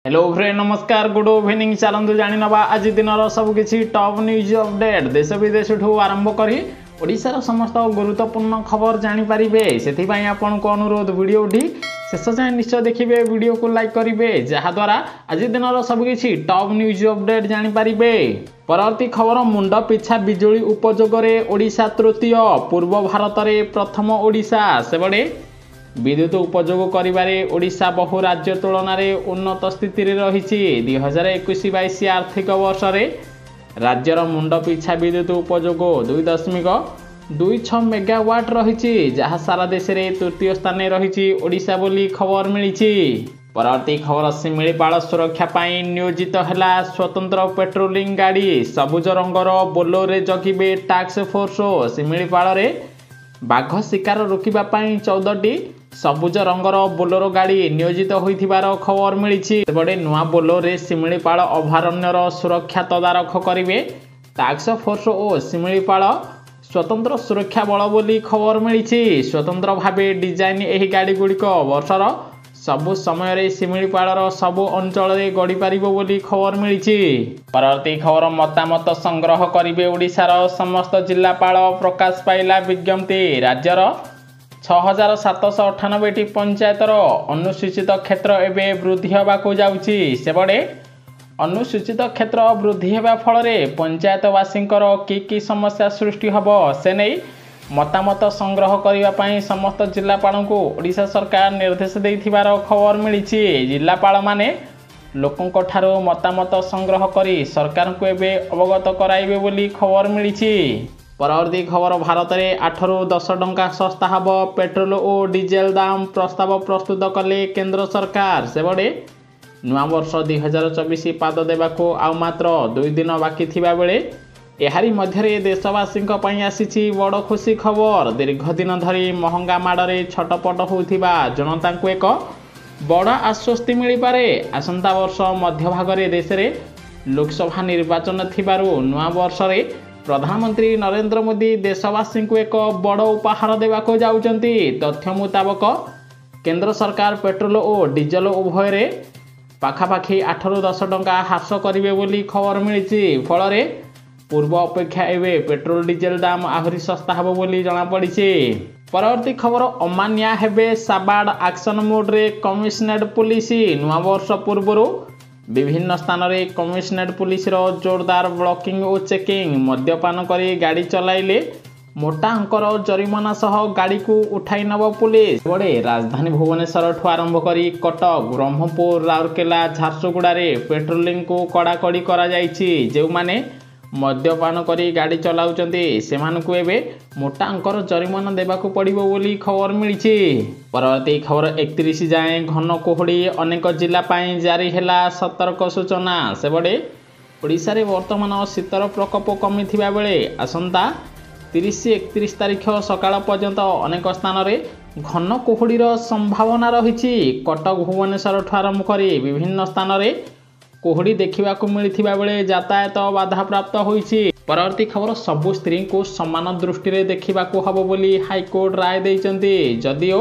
Hello friend नमस्कार good evening चलतु जाणीनवा आज दिन सबकि टॉप न्यूज अपडेट देश विदेश आरंभ करी ओडिशार समस्त गुरुत्वपूर्ण खबर जानीपारे से आपण को अनुरोध वीडियोटी शेष जाए निश्चय देखिए वीडियो को लाइक करेंगे जहाद्वारा आज दिन सबकि टॉप न्यूज अपडेट जानीपारे। परवर्ती खबर मुंड पिछा बिजुली उपयोग ओडिशा तृतीय पूर्व भारत में प्रथम ओडिशा सेबड़े विद्युत उपयोग करिबारे ओडिशा बहु राज्य तुलन में उन्नत स्थिति रही 2021-22 आर्थिक वर्ष में राज्यर मुंड पिछा विद्युत उपयोग 2.26 मेगावाट रही जहाँ सारा देश में तृतीय स्थान रही ओडिशा बोली खबर मिली। परवर्ती खबर शिमिलीपाल सुरक्षा पाई नियोजित है स्वतंत्र पेट्रोलिंग गाड़ी सबुज रंगर बोलोरे जगिबे टास्क फोर्स शिमिलीपाल बाघ शिकार रोकने 14टी सबुज रंगर बोलेरो गाड़ी नियोजित होइथिबार खबर मिली। सेबड़े नुआ बोलेरो शिमिलीपाल अभयारण्यर सुरक्षा तदारख करेंगे टास्क फोर्स और शिमिलीपाल स्वतंत्र सुरक्षा बल बोली खबर मिली। स्वतंत्र भाव डिजाइन यह गाड़ी गुड़िक वर्षर सबु समय शिमिलीपाल सबु अंचल गड़ी पार बोली खबर मिली। परवर्ती खबर मतामत संग्रह करेंगे ओडिशार समस्त जिलापाल प्रकाश पाइला विज्ञप्ति राज्यर 6798टी पंचायतर अनुसूचित क्षेत्र एवं वृद्धि होगाकू जाउछि। सेबड़े अनुसूचित क्षेत्र वृद्धि होगा फल पंचायतवासी कि समस्या सृष्टि हम से नहीं मतामत संग्रह करने समस्त जिलापाल को ओडिशा सरकार निर्देश देथिबार खबर मिली। जिलापाल माने लोकों ठारो मतामत संग्रह करी सरकार को एवं अवगत कराइबे बोली खबर मिली। परवर्ती खबर भारत में 8 ରୁ 10 टंका सस्ता हब पेट्रोल और डीजेल दाम प्रस्ताव प्रस्तुत कले केंद्र सरकार। सेबड़े नुआ वर्ष 2024 पाद देवाको आउ मात्र 2 दिन बाकी थिबा बेले एहारी मध्यरे देशवासी आसी बड़ खुशी खबर। दीर्घ दिन धरी महंगा माड़े छटपट होउथिबा जनता को एक बड़ आश्वस्ति मिल पारे। आसंता वर्ष मध्य भागरे देश में लोकसभा निर्वाचन थिबारु नुआ वर्ष में प्रधानमंत्री नरेंद्र मोदी देशवासी को एक बड़ उपहार देवाको जाउचंती। तथ्य मुताबक केंद्र सरकार पेट्रोल और डीजेल उभय पाखापाखि 8 ରୁ 10 टंका ह्रास करेंगे बोली खबर मिली। फल पूर्व अपेक्षा एवं पेट्रोल डीजेल दाम आहरी सस्ता हम बोली जमापड़ी। परवर्ती खबर अमानिया हेबे साबाड़ एक्शन मोड्रे कमिशनरेट पुलिस नुआ वर्ष पूर्व विभिन्न स्थान में कमिशनरेट पुलिस जोरदार ब्लॉकिंग और चेकिंग मद्यपान करी गाड़ी चलाइले मोटा अंकर जरिमाना सह गाड़ी को उठाई नब पुलिस। बड़े राजधानी भुवनेश्वर ठू आरंभ करी कटक ब्रह्मपुर राउरकेला झारसुगुड़ा पेट्रोलिंग को कड़ाकड़ी करा जायछि। जो माने मद्यपान करी गाड़ी चलाउचंती सेमानकु एबे मोटा अंकर जरिमाना देबाकू पड़िबो बोली खबर मिली। परवर्ती खबर 31 जाए घन कुहुड़ी अनेक जिला पाई जारी हैला सतर्क सूचना। सेबड़े ओडिशा रे वर्तमान शीतर प्रकोप कमी थिबा बेले आसंता 30-31 तारिख सकाळ पर्यंत अनेक स्थान रे घन कुहुड़ीर संभावना रही। कटक भुवनेश्वर ठू आरंभ करी विभिन्न स्थान रे कुहुड़ी देखा मिलता बेले यातायात बाधा प्राप्त होइछि। परवर्ती खबर सबु स्त्री को समान दृष्टि रे देखा हम बोली हाईकोर्ट राय देइचंती। जदिओ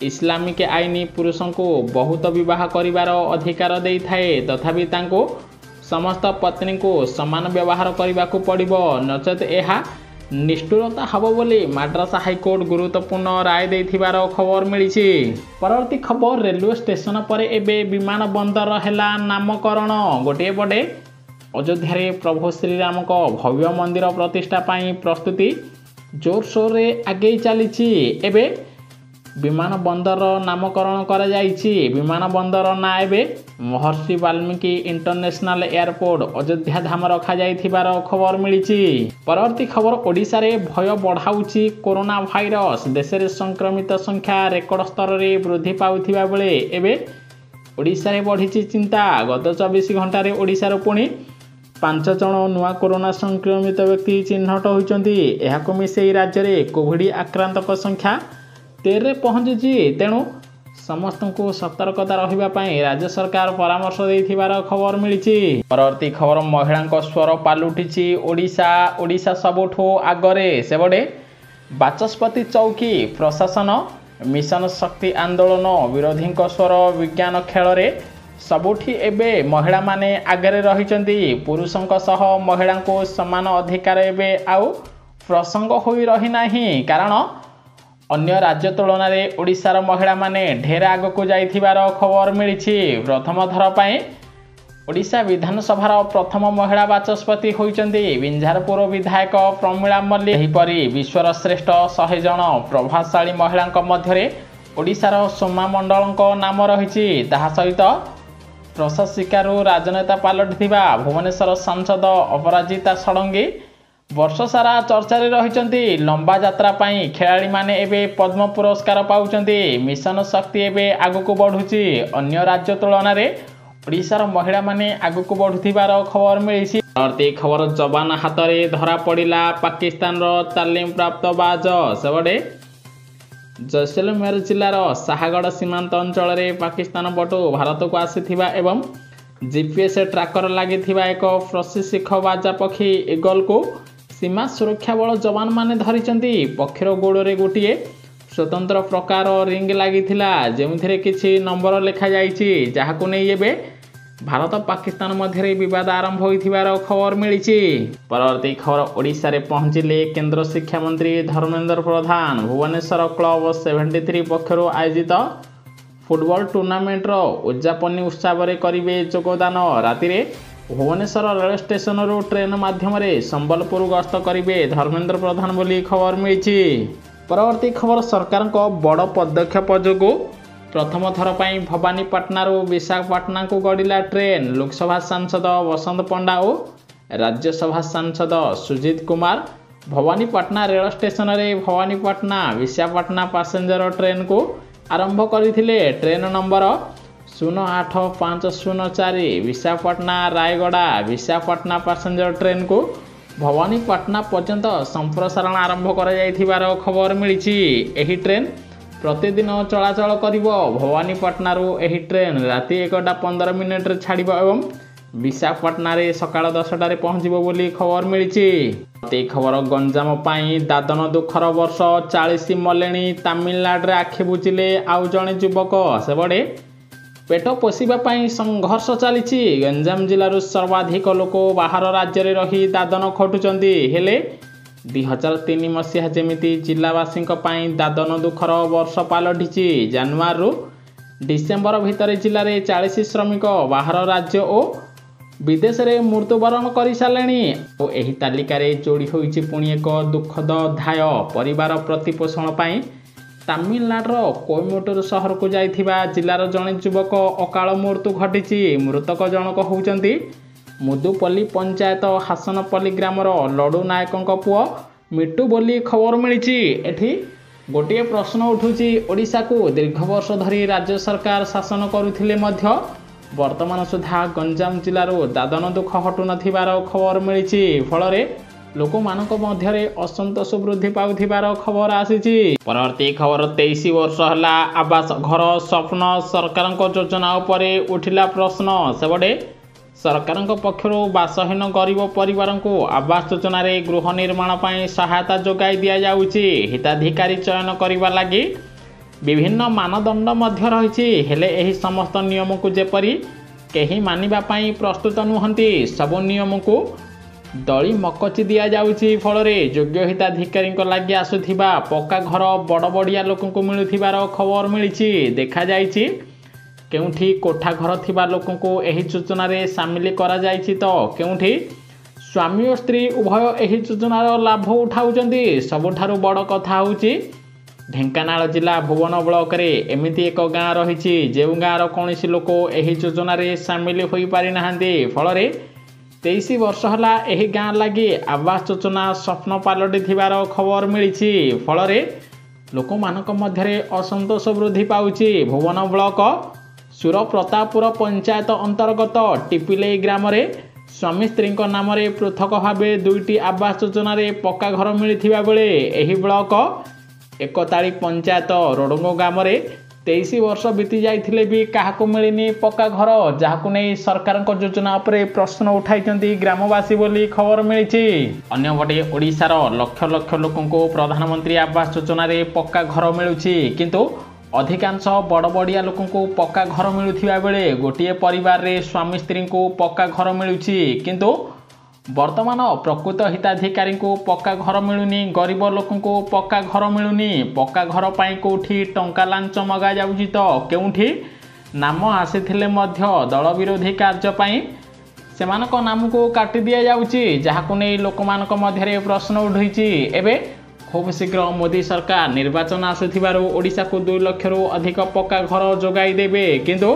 इस्लामिक आईन पुरुषों को बहुत विवाह करिवार अधिकार देई थाए तथापि तांको समस्त पत्नी को समान व्यवहार करने को पड़िबो नचेत एहा निष्ठुरता हब बोली मद्रास हाईकोर्ट गुरुत्वपूर्ण राय देथिबार खबर मिली। परवर्ती खबर रेलवे स्टेशन पर एबे विमान बंदर हैला नामकरण। गोटे पटे अयोध्या प्रभु श्रीराम को भव्य मंदिर प्रतिष्ठा पाई प्रस्तुति जोरसोर रे आगे चली। एबे विमान बंदर नामकरण करा जाइछि। विमान बंदर ना एबे महर्षि वाल्मीकि इंटरनेशनल एयरपोर्ट अयोध्या धाम रखा जाइथिबार खबर मिली। परवर्ती खबर ओडिशा रे भय बढ़ाउछि कोरोना भाइरस। देश रे संक्रमित संख्या रेकर्ड स्तर रे वृद्धि पाउथिबा बेले एबे ओडिशा रे बढ़िछि चिंता। गत 24 घंटा रे ओडिशा रे पुणी 5 जण नुआ कोरोना संक्रमित व्यक्ति चिन्हट होइचंती। एहाको मिसेई राज्य रे कोविड आक्रांतक संख्या 13 पहुंची। तेणु समस्त को सतर्कता रही राज्य सरकार परामर्श देथिबार खबर मिली। परवर्ती खबर महिला स्वर पालुटी ओडिशा ओडिशा सबुठो आगरे। सेबड़े बाचस्पति चौकी प्रशासन मिशन शक्ति आंदोलन विरोधी स्वर विज्ञान खेल ସବୁଠି ଏବେ ମହିଳାମାନେ ଆଗରେ ରହିଛନ୍ତି। ପୁରୁଷଙ୍କ ସହ ମହିଳାଙ୍କୁ ସମାନ ଅଧିକାର ଏବେ ଆଉ ପ୍ରସଙ୍ଗ ହୋଇ ରହିନାହିଁ। କାରଣ ଅନ୍ୟ ରାଜ୍ୟ ତୁଳନାରେ ଓଡ଼ିଶାର ମହିଳାମାନେ ଢେର ଆଗକୁ ଯାଇଥିବାର ଖବର ମିଳିଛି। ପ୍ରଥମ ଥର ପାଇଁ ଓଡ଼ିଶା ବିଧାନସଭାର ପ୍ରଥମ ମହିଳା ବାଚସ୍ପତି ହୋଇଛନ୍ତି ବିଞ୍ଝାରପୁର ବିଧାୟକ ପ୍ରମିଳା ମଲ୍ଲିକ। ସେହିପରି ବିଶ୍ୱର ଶ୍ରେଷ୍ଠ 100 ଜଣ ପ୍ରଭାବଶାଳୀ ମହିଳାଙ୍କ ମଧ୍ୟରେ ଓଡ଼ିଶାର ସୋମା ମଣ୍ଡଳଙ୍କ ନାମ ରହିଛି। ତାହା ସହିତ ପ୍ରଶାସିକାରୁ ରାଜନେତା ପାଲଟିଥିବା ଭୁବନେଶ୍ୱର ସାଂସଦ ଅପରାଜିତା ଷଡ଼ଙ୍ଗୀ ବର୍ଷ ସାରା ଚର୍ଚ୍ଚାରେ ରହିଛନ୍ତି। ଲମ୍ବା ଯାତ୍ରା ପାଇଁ ଖେଳାଳିମାନେ ଏବେ ପଦ୍ମ ପୁରସ୍କାର ପାଉଛନ୍ତି। ମିଶନ ଶକ୍ତି ଏବେ ଆଗକୁ ବଢ଼ୁଛି। ଅନ୍ୟ ରାଜ୍ୟ ତୁଳନାରେ ଓଡ଼ିଶାର ମହିଳାମାନେ ଆଗକୁ ବଢ଼ୁଥିବାର ଖବର ମିଳିଛି। ପରବର୍ତ୍ତୀ ଖବର, ଯବାନ ହାତରେ ଧରା ପଡ଼ିଲା ପାକିସ୍ତାନର ତାଲିମପ୍ରାପ୍ତ ବାଜ। ସେପଟେ ଜୈସଲମେର ଜିଲ୍ଲାର ଶାହାଗଡ଼ ସୀମାନ୍ତ ଅଞ୍ଚଳରେ ପାକିସ୍ତାନ ପଟୁ ଭାରତକୁ ଆସିଥିବା ଏବଂ GPS ଟ୍ରାକର ଲାଗିଥିବା ଏକ ପ୍ରଶିକ୍ଷକ ବାଜା ପକ୍ଷୀ ଇଗଲକୁ ସୀମା ସୁରକ୍ଷା ବଳ ଯବାନମାନେ ଧରିଛନ୍ତି। ପକ୍ଷୀର ଗୋଡ଼ରେ ଗୋଟିଏ ସ୍ୱତନ୍ତ୍ର ପ୍ରକାର ରିଙ୍ଗ ଲାଗିଥିଲା, ଯେଉଁଥିରେ କିଛି ନମ୍ବର ଲେଖାଯାଇଛି, ଯାହାକୁ ନେଇ ଏବେ ଭାରତ ପାକିସ୍ତାନ ମଧ୍ୟରେ ବିବାଦ ଆରମ୍ଭ ହୋଇଥିବାର ଖବର ମିଳିଛି। ପରବର୍ତ୍ତୀ ଖବର, ଓଡ଼ିଶାରେ ପହଞ୍ଚିଲେ କେନ୍ଦ୍ର ଶିକ୍ଷାମନ୍ତ୍ରୀ ଧର୍ମେନ୍ଦ୍ର ପ୍ରଧାନ। ଭୁବନେଶ୍ୱର କ୍ଲବ 73 ପକ୍ଷରୁ ଆୟୋଜିତ ଫୁଟବଲ ଟୁର୍ଣ୍ଣାମେଣ୍ଟର ଉଦ୍ଯାପନୀ ଉତ୍ସବରେ କରିବେ ଯୋଗଦାନ। ରାତିରେ ଭୁବନେଶ୍ୱର ରେଳ ଷ୍ଟେସନରୁ ଟ୍ରେନ୍ ମାଧ୍ୟମରେ ସମ୍ବଲପୁର ଗସ୍ତ କରିବେ ଧର୍ମେନ୍ଦ୍ର ପ୍ରଧାନ ବୋଲି ଖବର ମିଳିଛି। ପରବର୍ତ୍ତୀ ଖବର, ସରକାରଙ୍କ ବଡ଼ ପଦକ୍ଷେପ ଯୋଗୁଁ ପ୍ରଥମ ଥର ପାଇଁ ଭବାନୀପାଟଣାରୁ ବିଶାଖାପାଟଣାକୁ ଗଡ଼ିଲା ଟ୍ରେନ୍। ଲୋକସଭା ସାଂସଦ ବସନ୍ତ ପଣ୍ଡା ଓ ରାଜ୍ୟସଭା ସାଂସଦ ସୁଜିତ କୁମାର ଭବାନୀପାଟଣା ରେଳ ଷ୍ଟେସନରେ ଭବାନୀପାଟଣା ବିଶାଖାପାଟଣା ପାସେଞ୍ଜର ଟ୍ରେନ୍କୁ ଆରମ୍ଭ କରିଥିଲେ। Train number 08504 Visakhapatnam Rayagada Visakhapatnam passenger ଟ୍ରେନ୍କୁ ଭବାନୀପାଟଣା ପର୍ଯ୍ୟନ୍ତ ସମ୍ପ୍ରସାରଣ ଆରମ୍ଭ କରାଯାଇଥିବାର ଖବର ମିଳିଛି। ଏହି ଟ୍ରେନ୍ ପ୍ରତିଦିନ ଚଳାଚଳ କରିବ। ଭବାନୀପାଟଣାରୁ ଏହି ଟ୍ରେନ୍ ରାତି 1:15 ଛାଡ଼ିବ ଏବଂ ବିଶାଖାପାଟଣାରେ ସକାଳ 10ଟାରେ ପହଞ୍ଚିବ ବୋଲି ଖବର ମିଳିଛି। ଏ ଖବର, ଗଞ୍ଜାମ ପାଇଁ ଦାଦନ ଦୁଃଖର ବର୍ଷ, 40 ମଲେଣି। ତାମିଲନାଡୁରେ ଆଖି ବୁଜିଲେ ଆଉ ଜଣେ ଯୁବକ। ସେପଟେ ପେଟ ପୋଷିବା ପାଇଁ ସଂଘର୍ଷ ଚାଲିଛି। ଗଞ୍ଜାମ ଜିଲ୍ଲାରୁ ସର୍ବାଧିକ ଲୋକ ବାହାର ରାଜ୍ୟରେ ରହି ଦାଦନ ଖଟୁଛନ୍ତି। ହେଲେ 2003 ମସିହା ଯେମିତି ଜିଲ୍ଲାବାସୀଙ୍କ ପାଇଁ ଦାଦନ ଦୁଃଖର ବର୍ଷ ପାଲଟିଛି। ଜାନୁଆରୀରୁ ଡିସେମ୍ବର ଭିତରେ ଜିଲ୍ଲାରେ 40 ଶ୍ରମିକ ବାହାର ରାଜ୍ୟ ଓ ବିଦେଶରେ ମୃତ୍ୟୁବରଣ କରିସାରିଲେଣି। ଓ ଏହି ତାଲିକାରେ ଯୋଡ଼ି ହୋଇଛି ପୁଣି ଏକ ଦୁଃଖଦ ଅଧ୍ୟାୟ। ପରିବାର ପ୍ରତିପୋଷଣ ପାଇଁ ତାମିଲନାଡୁର କୋଏମ୍ବାଟୁର ସହରକୁ ଯାଇଥିବା ଜିଲ୍ଲାର ଜଣେ ଯୁବକ ଅକାଳ ମୃତ୍ୟୁ ଘଟିଛି। ମୃତକ ଜଣକ ହେଉଛନ୍ତି ମୁଦୁପଲ୍ଲୀ ପଞ୍ଚାୟତ ହାସନପଲ୍ଲୀ ଗ୍ରାମର ଲଡୁ ନାୟକଙ୍କ ପୁଅ ମିଟୁ ବୋଲି ଖବର ମିଳିଛି। ଏଠି ଗୋଟିଏ ପ୍ରଶ୍ନ ଉଠୁଛି, ଓଡ଼ିଶାକୁ ଦୀର୍ଘ ବର୍ଷ ଧରି ରାଜ୍ୟ ସରକାର ଶାସନ କରୁଥିଲେ ମଧ୍ୟ ବର୍ତ୍ତମାନ ସୁଦ୍ଧା ଗଞ୍ଜାମ ଜିଲ୍ଲାରୁ ଦାଦନ ଦୁଃଖ ହଟୁନଥିବାର ଖବର ମିଳିଛି। ଫଳରେ ଲୋକମାନଙ୍କ ମଧ୍ୟରେ ଅସନ୍ତୋଷ ବୃଦ୍ଧି ପାଉଥିବାର ଖବର ଆସିଛି। ପରବର୍ତ୍ତୀ ଖବର, 23 ବର୍ଷ ହେଲା ଆବାସ ଘର ସ୍ୱପ୍ନ, ସରକାରଙ୍କ ଯୋଜନା ଉପରେ ଉଠିଲା ପ୍ରଶ୍ନ। ସେପଟେ ସରକାରଙ୍କ ପକ୍ଷରୁ ବାସହୀନ ଗରିବ ପରିବାରଙ୍କୁ ଆବାସ ଯୋଜନାରେ ଗୃହ ନିର୍ମାଣ ପାଇଁ ସହାୟତା ଯୋଗାଇ ଦିଆଯାଉଛି। ହିତାଧିକାରୀ ଚୟନ କରିବା ଲାଗି ବିଭିନ୍ନ ମାନଦଣ୍ଡ ମଧ୍ୟ ରହିଛି। ହେଲେ ଏହି ସମସ୍ତ ନିୟମକୁ ଯେପରି କେହି ମାନିବା ପାଇଁ ପ୍ରସ୍ତୁତ ନୁହନ୍ତି, ସବୁ ନିୟମକୁ ଦଳି ମକଚି ଦିଆଯାଉଛି। ଫଳରେ ଯୋଗ୍ୟ ହିତାଧିକାରୀଙ୍କ ଲାଗି ଆସୁଥିବା ପକ୍କା ଘର ବଡ଼ ବଡ଼ିଆ ଲୋକଙ୍କୁ ମିଳୁଥିବାର ଖବର ମିଳିଛି। ଦେଖାଯାଇଛି କେଉଁଠି କୋଠା ଘର ଥିବା ଲୋକଙ୍କୁ ଏହି ଯୋଜନାରେ ସାମିଲ କରାଯାଇଛି ତ କେଉଁଠି ସ୍ୱାମୀ ଓ ସ୍ତ୍ରୀ ଉଭୟ ଏହି ଯୋଜନାର ଲାଭ ଉଠାଉଛନ୍ତି। ସବୁଠାରୁ ବଡ଼ କଥା ହେଉଛି ଢେଙ୍କାନାଳ ଜିଲ୍ଲା ଭୁବନ ବ୍ଲକରେ ଏମିତି ଏକ ଗାଁ ରହିଛି ଯେଉଁ ଗାଁର କୌଣସି ଲୋକ ଏହି ଯୋଜନାରେ ସାମିଲ ହୋଇପାରିନାହାନ୍ତି। ଫଳରେ 23 ବର୍ଷ ହେଲା ଏହି ଗାଁ ଲାଗି ଆବାସ ଯୋଜନା ସ୍ୱପ୍ନ ପାଲଟିଥିବାର ଖବର ମିଳିଛି। ଫଳରେ ଲୋକମାନଙ୍କ ମଧ୍ୟରେ ଅସନ୍ତୋଷ ବୃଦ୍ଧି ପାଉଛି। ଭୁବନ ବ୍ଲକ ସୁରପ୍ରତାପପୁର ପଞ୍ଚାୟତ ଅନ୍ତର୍ଗତ ଟିପିଲେଇ ଗ୍ରାମରେ ସ୍ୱାମୀ ସ୍ତ୍ରୀଙ୍କ ନାମରେ ପୃଥକ ଭାବେ 2ଟି ଆବାସ ଯୋଜନାରେ ପକ୍କା ଘର ମିଳିଥିବା ବେଳେ ଏହି ବ୍ଲକ ଏକତାଳି ପଞ୍ଚାୟତ ରୋଡଙ୍ଗ ଗ୍ରାମରେ 23 ବର୍ଷ ବିତି ଯାଇଥିଲେ ବି କାହାକୁ ମିଳିନି ପକ୍କା ଘର, ଯାହାକୁ ନେଇ ସରକାରଙ୍କ ଯୋଜନା ଉପରେ ପ୍ରଶ୍ନ ଉଠାଇଛନ୍ତି ଗ୍ରାମବାସୀ ବୋଲି ଖବର ମିଳିଛି। ଅନ୍ୟପଟେ ଓଡ଼ିଶାର ଲକ୍ଷ ଲକ୍ଷ ଲୋକଙ୍କୁ ପ୍ରଧାନମନ୍ତ୍ରୀ ଆବାସ ଯୋଜନାରେ ପକ୍କା ଘର ମିଳୁଛି, କିନ୍ତୁ अधिकांश बड़ बड़िया लोक पक्का घर मिलुथिबा बेले गोटे परिवार रे स्वामी स्त्री को पक्का घर मिलुछि किंतु वर्तमान प्रकृत हिताधिकारी को पक्का घर मिलुनी गरीब लोक को पक्का घर मिलुनी पक्का घर पाई कोठी टंका लांच मगा जाउछि तो केउठी नाम आसीथिले मध्य दल विरोधी कार्य पाई सेमानक नाम को काटी दिया जाउछि जहाकु नै लोकमानक मध्यरे प्रश्न उठैछि। एबे खूब शीघ्र मोदी सरकार निर्वाचन आसुथिबारु ओडिशा को 2 लाख रु अधिक पक्का घर जोगाई देबे किंतु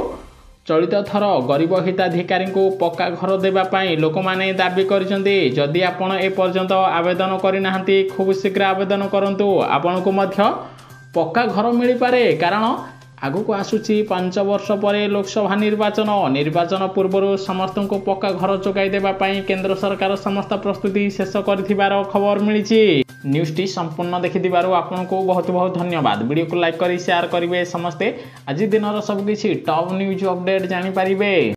चलित थर गरीब हिताधिकारी को पक्का घर देबा पाई लोक माने दाबी करिसेंती। जदि आपण ए पर्यंत आवेदन करि नाहंती खूब शीघ्र आवेदन करंतु आपण को मध्य पक्का घर मिली पारे कारण आगु को आसुची 5 वर्ष परे लोकसभा निर्वाचन पूर्व समस्त को पक्का घर जोगाई देबा पाई केंद्र सरकार समस्त प्रस्तुति शेष करथिबार खबर मिली। न्यूज़ टी संपूर्ण देखिथिबारु आपन को बहुत बहुत धन्यवाद। वीडियो को लाइक करी शेयर करिवे समस्ते आज दिन सब किछि टॉप न्यूज अपडेट जानि परिबे।